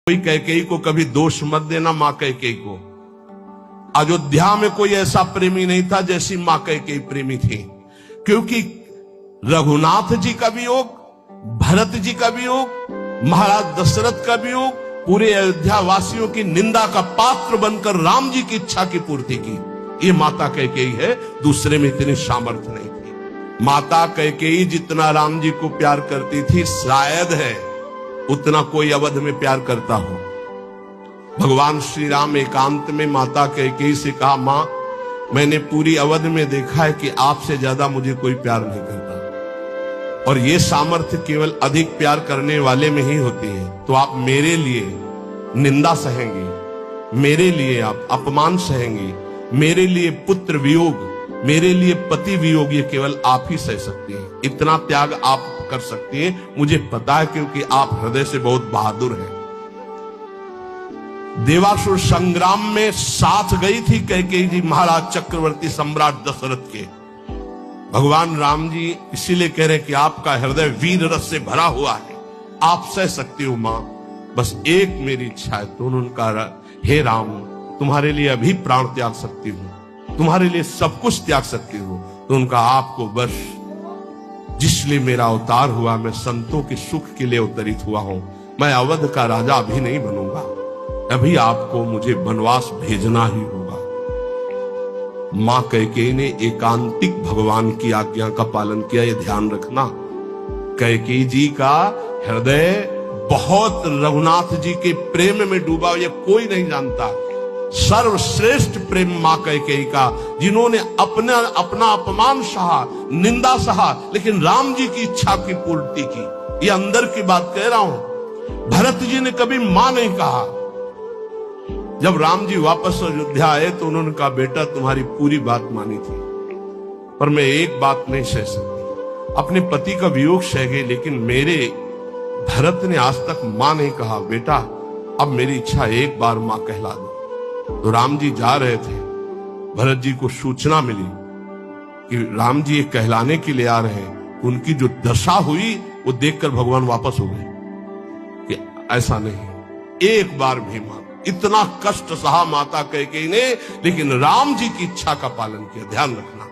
कोई कैकेयी को कभी दोष मत देना। मां कैकेयी को अयोध्या में कोई ऐसा प्रेमी नहीं था जैसी मां कैकेयी प्रेमी थी, क्योंकि रघुनाथ जी का वियोग, भरत जी का वियोग, महाराज दशरथ का वियोग, पूरे अयोध्या वासियों की निंदा का पात्र बनकर राम जी की इच्छा की पूर्ति की। ये माता कैकेयी है, दूसरे में इतनी सामर्थ्य नहीं थी। माता कैकेयी जितना राम जी को प्यार करती थी, शायद है उतना कोई अवध में प्यार करता हो। भगवान श्री राम एकांत में माता कैकेयी से कहा, मां मैंने पूरी अवध में देखा है कि आपसे ज्यादा मुझे कोई प्यार नहीं करता, और ये सामर्थ्य केवल अधिक प्यार करने वाले में ही होती है। तो आप मेरे लिए निंदा सहेंगी, मेरे लिए आप अपमान सहेंगी, मेरे लिए पुत्र वियोग, मेरे लिए पति वियोग, ये केवल आप ही सह सकती हैं। इतना त्याग आप कर सकती हैं, मुझे पता है, क्योंकि आप हृदय से बहुत बहादुर हैं। देवासुर संग्राम में साथ गई थी कैकेयी जी महाराज चक्रवर्ती सम्राट दशरथ के। भगवान राम जी इसीलिए कह रहे हैं कि आपका हृदय वीर रस से भरा हुआ है, आप सह सकती हो मां, बस एक मेरी इच्छा है। तो उन्होंने कहा, हे राम तुम्हारे लिए अभी प्राण त्याग सकती हूं, तुम्हारे लिए सब कुछ त्याग सकती हूं। तो उनका आपको बस जिसलिए मेरा अवतार हुआ, मैं संतों के सुख के लिए अवतरित हुआ हूं, मैं अवध का राजा अभी नहीं बनूंगा, अभी आपको मुझे वनवास भेजना ही होगा। मां कैकेयी ने एकांतिक भगवान की आज्ञा का पालन किया, ये ध्यान रखना। कैकेयी जी का हृदय बहुत रघुनाथ जी के प्रेम में डूबा, ये कोई नहीं जानता। सर्वश्रेष्ठ प्रेम मां कैकेयी का, जिन्होंने अपना अपमान सहा, निंदा सहा, लेकिन राम जी की इच्छा की पूर्ति की। ये अंदर की बात कह रहा हूं। भरत जी ने कभी मां नहीं कहा। जब राम जी वापस अयोध्या आए तो उन्होंने कहा, बेटा तुम्हारी पूरी बात मानी थी, पर मैं एक बात नहीं सह सकती। अपने पति का वियोग सह गई, लेकिन मेरे भरत ने आज तक मां नहीं कहा। बेटा अब मेरी इच्छा एक बार मां कहला दो। तो राम जी जा रहे थे, भरत जी को सूचना मिली कि राम जी ये कहलाने के लिए आ रहे हैं। उनकी जो दशा हुई वो देखकर भगवान वापस हो गए कि ऐसा नहीं, एक बार भी मां। इतना कष्ट सहा माता कैकेयी ने, लेकिन राम जी की इच्छा का पालन किया। ध्यान रखना।